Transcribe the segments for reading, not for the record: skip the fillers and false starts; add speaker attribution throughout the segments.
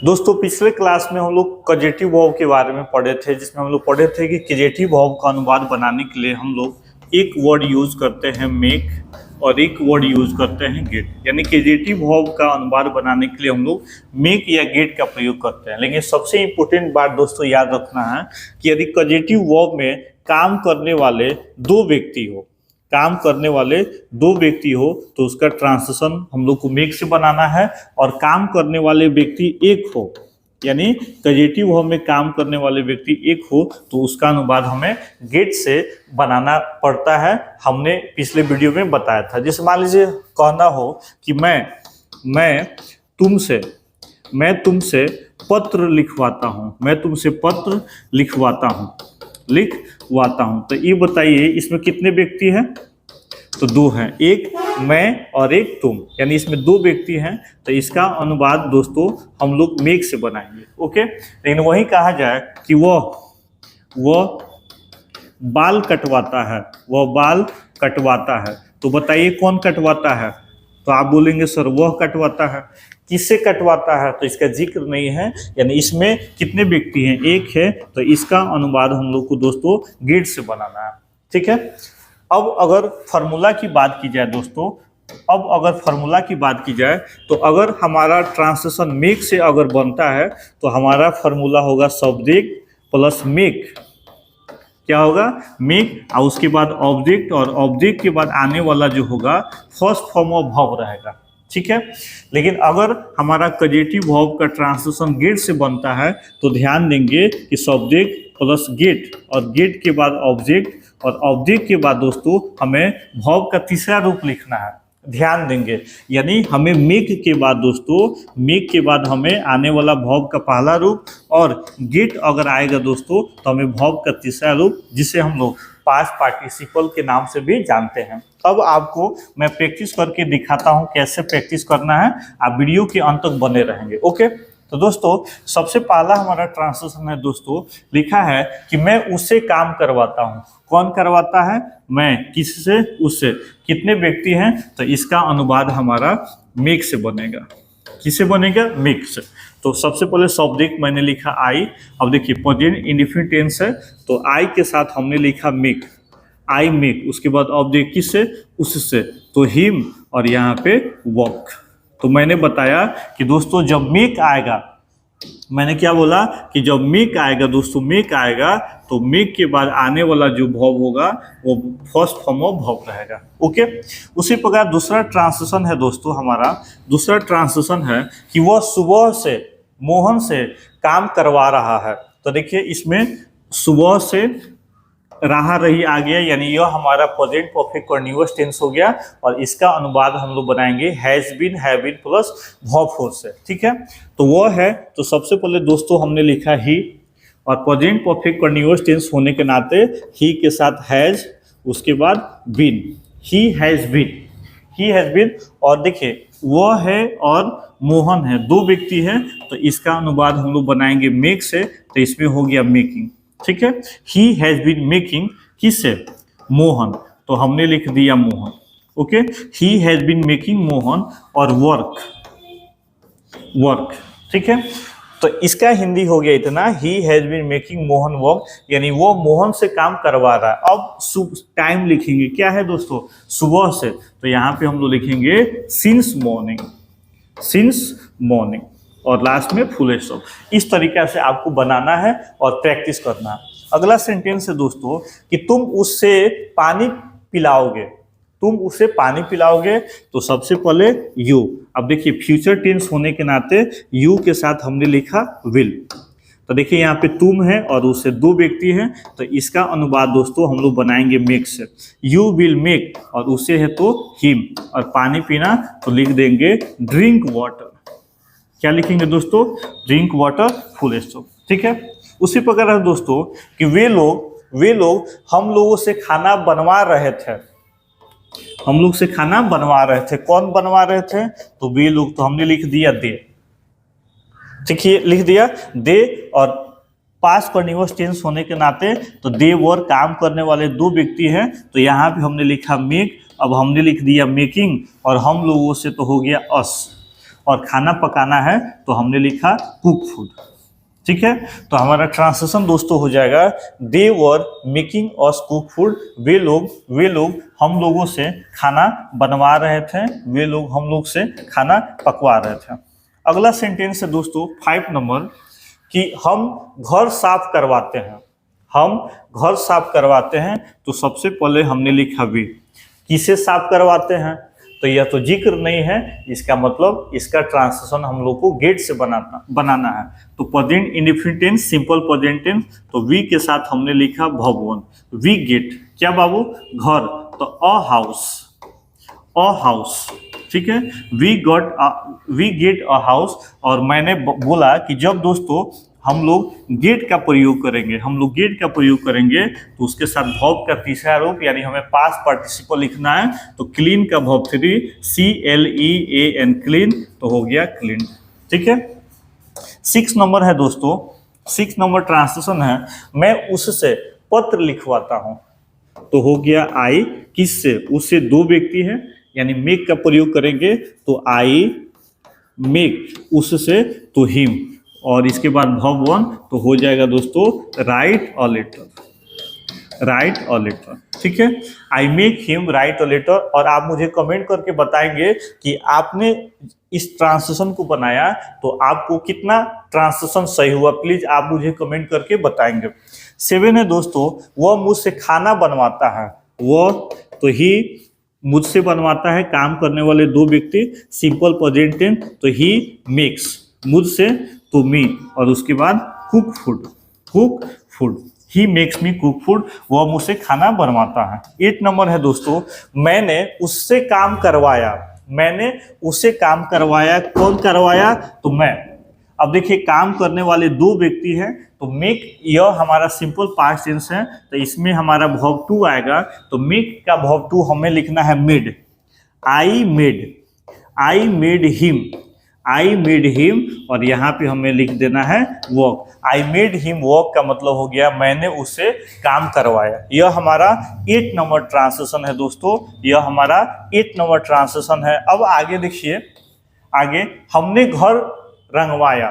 Speaker 1: दोस्तों पिछले क्लास में हम लोग कजेटिव वर्ब के बारे में पढ़े थे, जिसमें हम लोग पढ़े थे कि कजेटिव वर्ब का अनुवाद बनाने के लिए हम लोग एक वर्ड यूज करते हैं मेक और एक वर्ड यूज करते हैं गेट। यानी कजेटिव वर्ब का अनुवाद बनाने के लिए हम लोग मेक या गेट का प्रयोग करते हैं। लेकिन सबसे इंपॉर्टेंट बात दोस्तों याद रखना है कि यदि कजेटिव वर्ब में काम करने वाले दो व्यक्ति हो तो उसका ट्रांसलेशन हम लोग को मेक से बनाना है, और काम करने वाले व्यक्ति एक हो, यानी कजेटिव वर्ब में काम करने वाले व्यक्ति एक हो तो उसका अनुवाद हमें गेट से बनाना पड़ता है। हमने पिछले वीडियो में बताया था। जैसे मान लीजिए कहना हो कि मैं तुमसे पत्र लिखवाता हूँ, तो ये बताइए इसमें कितने व्यक्ति हैं? तो दो हैं, एक मैं और एक तुम, यानी इसमें दो व्यक्ति हैं। तो इसका अनुवाद दोस्तों हम लोग मेक से बनाएंगे। ओके, लेकिन वही कहा जाए कि वह बाल कटवाता है, तो बताइए कौन कटवाता है? तो आप बोलेंगे सर वह कटवाता है। किससे कटवाता है? तो इसका जिक्र नहीं है, यानी इसमें कितने व्यक्ति हैं? एक है। तो इसका अनुवाद हम लोग को दोस्तों गेट से बनाना है। ठीक है। अब अगर फार्मूला की बात की जाए तो अगर हमारा ट्रांसलेशन मेक से अगर बनता है तो हमारा फार्मूला होगा सब्जेक्ट प्लस मेक। क्या होगा? मेक, और उसके बाद ऑब्जेक्ट, और ऑब्जेक्ट के बाद आने वाला जो होगा फर्स्ट फॉर्म ऑफ वर्ब रहेगा। ठीक है। लेकिन अगर हमारा कजेटिव वर्ब का ट्रांसलेशन गेट से बनता है तो ध्यान देंगे कि सब्जेक्ट प्लस गेट, और गेट के बाद ऑब्जेक्ट, और ऑब्जेक्ट के बाद दोस्तों हमें वर्ब का तीसरा रूप लिखना है। ध्यान देंगे, यानी हमें मेक के बाद हमें आने वाला वर्ब का पहला रूप, और गेट अगर आएगा दोस्तों तो हमें वर्ब का तीसरा रूप, जिसे हम लोग पास्ट पार्टिसिपल के नाम से भी जानते हैं। अब आपको मैं प्रैक्टिस करके दिखाता हूं कैसे प्रैक्टिस करना है। आप वीडियो के अंत तक बने रहेंगे। ओके, तो दोस्तों सबसे पहला हमारा ट्रांसलेशन है दोस्तों, लिखा है कि मैं उससे काम करवाता हूँ। कौन करवाता है? मैं। किससे? उससे। कितने व्यक्ति हैं? तो इसका अनुवाद हमारा मेक से बनेगा। किससे बनेगा? मेक से। तो सबसे पहले सब्जेक्ट मैंने लिखा आई। अब देखिए प्रेजेंट इंडेफिनिट टेंस है, तो आई के साथ हमने लिखा मेक, आई मेक। उसके बाद ऑब्जेक्ट किससे? उससे, तो हिम, और यहाँ पे वॉक। तो मैंने बताया कि दोस्तों जब मेक आएगा, मैंने क्या बोला कि जब मेक आएगा दोस्तों, मेक आएगा तो मेक के बाद आने वाला जो वर्ब होगा वो फर्स्ट फॉर्म ऑफ वर्ब रहेगा। ओके, उसी प्रकार दूसरा ट्रांसलेशन है दोस्तों हमारा, दूसरा ट्रांसलेशन है कि वह सुबह से मोहन से काम करवा रहा है। तो देखिए इसमें सुबह से रहा रही आ गया, यानी यह हमारा प्रेजेंट परफेक्ट कंटीन्यूअस टेंस हो गया, और इसका अनुवाद हम लोग बनाएंगे has been, have been plus verb fourth से। ठीक है, तो वह है। तो सबसे पहले दोस्तों हमने लिखा ही, और प्रेजेंट परफेक्ट कंटीन्यूअस टेंस होने के नाते ही के साथ हैज, उसके बाद बीन, ही हैज बीन। और देखिए वह है और मोहन है, दो व्यक्ति हैं, तो इसका अनुवाद हम लोग बनाएंगे मेक से। तो इसमें हो गया मेकिंग। ठीक है, ही हैज बीन मेकिंग, किससे? मोहन, तो हमने लिख दिया Mohan. Okay, he has been making Mohan, और वर्क। ठीक है, तो इसका हिंदी हो गया इतना, he has been making Mohan work, यानी वो मोहन से काम करवा रहा है। अब टाइम लिखेंगे, क्या है दोस्तों? सुबह से, तो यहाँ पे हम लोग लिखेंगे सिंस मॉर्निंग, और लास्ट में फुल स्टॉप। इस तरीका से आपको बनाना है और प्रैक्टिस करना है। अगला सेंटेंस है दोस्तों कि तुम उससे पानी पिलाओगे, तो सबसे पहले यू। अब देखिए फ्यूचर टेंस होने के नाते यू के साथ हमने लिखा विल। तो देखिए यहाँ पे तुम है और उससे दो व्यक्ति हैं, तो इसका अनुवाद दोस्तों हम लोग बनाएंगे मेक से। यू विल मेक, और उससे है तो हिम, और पानी पीना तो लिख देंगे ड्रिंक वाटर। क्या लिखेंगे दोस्तों? Drink water, full stop. ठीक है, उसी प्रकार है दोस्तों कि वे लोग हम लोगों से खाना बनवा रहे थे। कौन बनवा रहे थे? तो वे लोग, तो हमने लिख दिया दे। ठीक है, लिख दिया दे, और पास्ट कंटीन्यूअस टेंस होने के नाते तो दे वर, काम करने वाले दो व्यक्ति हैं, तो यहाँ पे हमने लिखा मेक। अब हमने लिख दिया मेकिंग, और हम लोगों से तो हो गया अस। और खाना पकाना है तो हमने लिखा कुक फूड। ठीक है, तो हमारा ट्रांसलेशन दोस्तों हो जाएगा they were making us cook food. वे लोग हम लोगों से खाना बनवा रहे थे, वे लोग हम लोग से खाना पकवा रहे थे। अगला सेंटेंस है दोस्तों 5 नंबर कि हम घर साफ करवाते हैं। हम घर साफ करवाते हैं तो सबसे पहले हमने लिखा वे। किसे साफ करवाते हैं, तो यह तो जिक्र नहीं है, इसका मतलब इसका ट्रांसलेशन हम लोग को गेट से बनाना है। तो present indefinite tense, simple present tense, तो वी के साथ हमने लिखा भवन। वी गेट क्या बाबू, घर, तो अ हाउस। ठीक है, वी गेट अ हाउस। और मैंने बोला कि जब दोस्तों हम लोग गेट का प्रयोग करेंगे तो उसके साथ वर्ब का तीसरा रूप यानी हमें पास्ट पार्टिसिपल लिखना है। तो क्लीन का वर्ब 3 CLEAN क्लीन, तो हो गया क्लीन। ठीक है, 6 नंबर है दोस्तों, 6 नंबर ट्रांसलेशन है मैं उससे पत्र लिखवाता हूं। तो हो गया आई, किससे, उससे दो व्यक्ति हैं यानी मेक का प्रयोग करेंगे तो आई मेक, उससे तो हिम, और इसके बाद वर्ब 1 तो हो जाएगा दोस्तों राइट अ लेटर। ठीक है, I make him write a letter. और आप मुझे कमेंट करके बताएंगे कि आपने इस ट्रांसलेशन को बनाया तो आपको कितना ट्रांसलेशन सही हुआ, प्लीज आप मुझे कमेंट करके बताएंगे। 7 है दोस्तों, वह मुझसे खाना बनवाता है। वह तो ही मुझसे बनवाता है, काम करने वाले दो व्यक्ति, सिंपल प्रेजेंट टेंस, तो ही मेक्स, मुझसे तो मी, और उसके बाद cook food, he makes me cook food, वह मुझसे खाना बनवाता है। 8 नंबर है दोस्तों, मैंने उससे काम करवाया। कौन करवाया, तो मैं। अब देखिए काम करने वाले दो व्यक्ति हैं, तो मेक यह हमारा सिंपल पास्ट टेंस है, तो इसमें हमारा वर्ब 2 आएगा। तो मेक का वर्ब 2 हमें लिखना है मेड। आई मेड हिम, और यहाँ पे हमें लिख देना है work. I made him work का मतलब हो गया मैंने उसे काम करवाया। यह हमारा 8 नंबर ट्रांसलेशन है दोस्तों, यह हमारा 8 नंबर ट्रांसलेशन है। अब आगे देखिए, आगे हमने घर रंगवाया।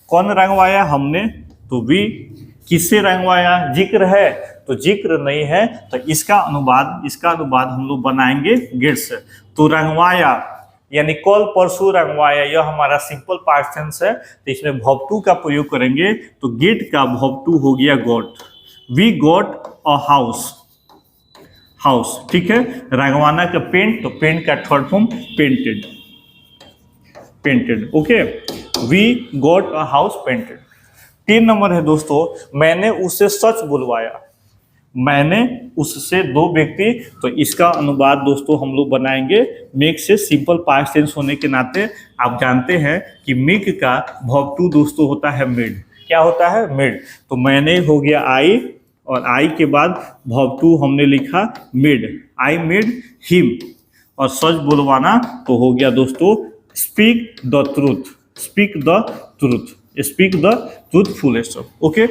Speaker 1: कौन रंगवाया, हमने, तो वी। किससे रंगवाया, जिक्र है, तो जिक्र नहीं है, तो इसका अनुवाद हम लोग बनाएंगे गेट से। तो रंगवाया यानी कल परसों रंगवाया, यह हमारा सिंपल पास्ट टेंस है, तो इसमें वर्ब 2 का प्रयोग करेंगे। तो गेट का वर्ब 2 हो गया got. We got a house. ठीक है, रंगवाना का पेंट, तो पेंट का third form painted. Okay, we got a house painted. 3 number है दोस्तों, मैंने उससे सच बुलवाया। मैंने उससे दो व्यक्ति, तो इसका अनुवाद दोस्तों हम लोग बनाएंगे मेक से, सिंपल पास्ट टेंस होने के नाते आप जानते हैं कि मेक का वर्ब 2 दोस्तों होता है मेड। क्या होता है, मेड। तो मैंने हो गया आई, और आई के बाद वर्ब 2 हमने लिखा मेड। आई मेड हिम, और सच बुलवाना तो हो गया दोस्तों स्पीक द ट्रूथफुल। ओके।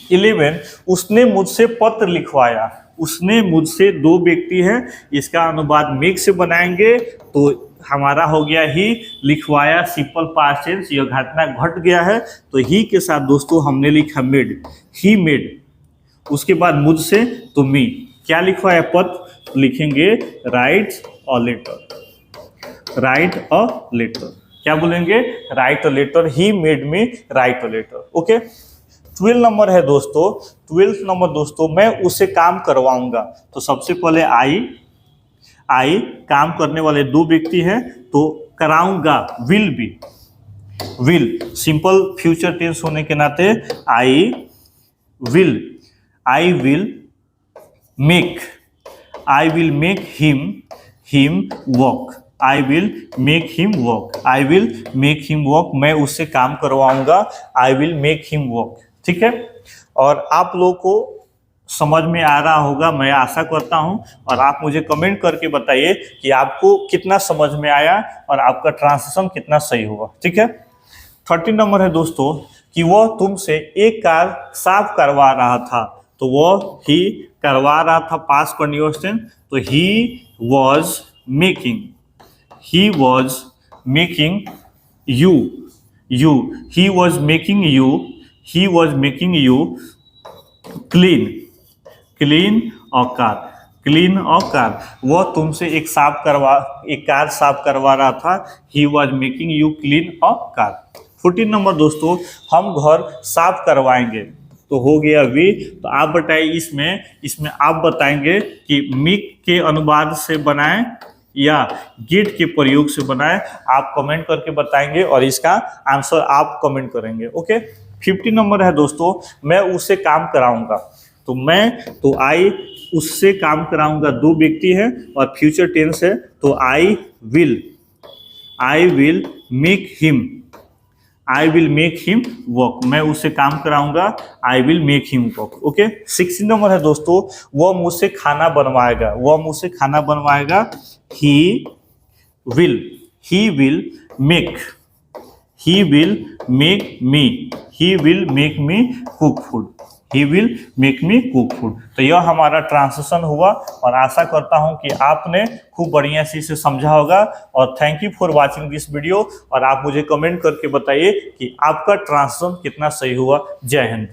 Speaker 1: 11, उसने मुझसे पत्र लिखवाया। उसने मुझसे दो व्यक्ति हैं, इसका अनुवाद मेक से बनाएंगे तो हमारा हो गया ही, लिखवाया सिंपल पास्ट टेंस, यह घटना घट गया है, तो ही के साथ दोस्तों हमने लिखा मेड, ही मेड। उसके बाद मुझसे तो मी, क्या लिखवाया, पत्र, लिखेंगे राइट अ लेटर। क्या बोलेंगे, write a letter, he made me write a letter. Okay. 12 number है दोस्तों, 12 नंबर दोस्तों, मैं उसे काम करवाऊंगा। तो सबसे पहले आई काम करने वाले दो व्यक्ति हैं, तो कराऊंगा विल सिंपल फ्यूचर टेंस होने के नाते आई will make him work. I will make him work, मैं उससे काम करवाऊंगा। आई विल मेक हिम वर्क। ठीक है, और आप लोगों को समझ में आ रहा होगा, मैं आशा करता हूं, और आप मुझे कमेंट करके बताइए कि आपको कितना समझ में आया और आपका ट्रांसलेशन कितना सही हुआ। ठीक है। 13 नंबर है दोस्तों कि वह तुमसे एक कार साफ करवा रहा था। तो वह ही करवा रहा था, पास्ट कंटीन्यूअस टेंस, तो he was making you he was making you clean a car वह तुमसे एक कार साफ करवा रहा था। he was making you clean a car। 14 number दोस्तों, हम घर साफ करवाएंगे, तो हो गया वी। तो आप बताइए इसमें आप बताएंगे कि मिक के अनुवाद से बनाएं या गेट के प्रयोग से बनाएं। आप कमेंट करके बताएंगे और इसका आंसर आप कमेंट करेंगे। ओके। 50 नंबर है दोस्तों, मैं उससे काम कराऊंगा। तो आई उससे काम कराऊंगा, दो व्यक्ति है और फ्यूचर टेंस है, तो I will make him work. मैं उससे काम कराऊंगा, I will make him work. Okay. 16 number है दोस्तों, वह मुझसे खाना बनवाएगा, he will make me cook food. तो यह हमारा ट्रांसलेशन हुआ और आशा करता हूं कि आपने खूब बढ़िया से इसे समझा होगा। और thank you for watching this video. और आप मुझे कमेंट करके बताइए कि आपका ट्रांसलेशन कितना सही हुआ। जय हिंद।